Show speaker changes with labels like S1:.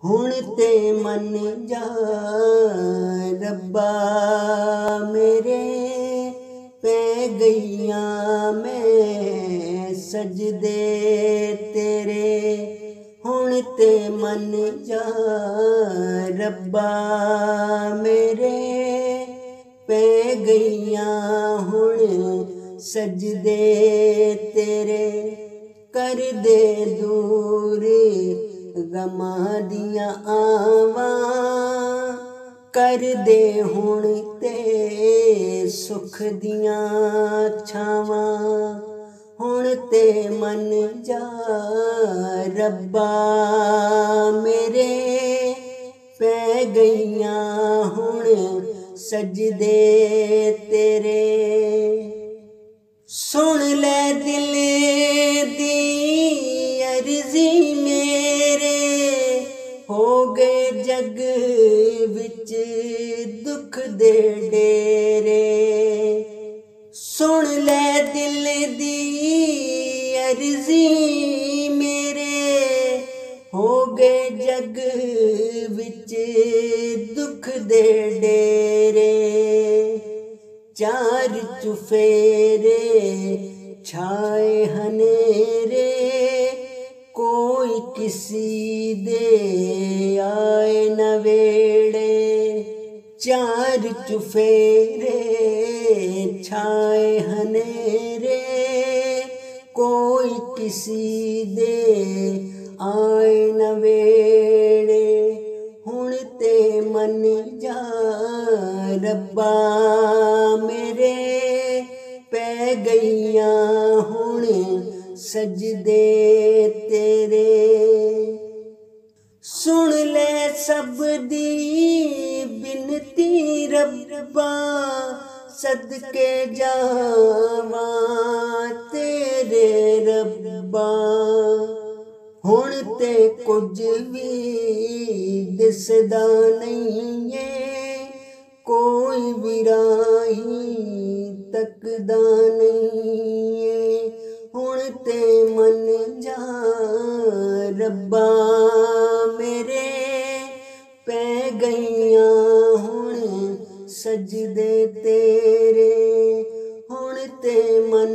S1: हुण ते मन जा रब्बा मेरे पै गईयां मैं सजदे तेरे। हुण ते मन जा रब्बा मेरे पै गईयां हुण सजदे तेरे। कर दे दूर गमां दियां आवां, कर दे हुण ते सुख दियां छावां। हुण ते मन जा रब्बा मेरे पै गईयां हुण सजदे तेरे। सुन लै दिल दी अर्जी मेरे, हो गए जग विच दुख दे डेरे। सुन लै दिल दी अर्जी मेरे, हो गए जग विच दुख दे डेरे। चार चुफेरे छाए हनेरे, कोई किसी दे आए नवेड़े। चार चुफेरे छाए हनेरे, कोई किसी दे आए नवेड़े। हुण ते मन जा रब्बा मेरे पै गईयां हुण सजदे तेरे। सुन ले सब दी बिनती रब्बा, सदके जावां तेरे रब्बा। हुण ते कुछ भी दिसदा नहीं है, कोई भी राही तकदा नहीं है। हुण ते मन जा रब्बा मेरे पै गईयां हुण सजदे तेरे। हुण ते मन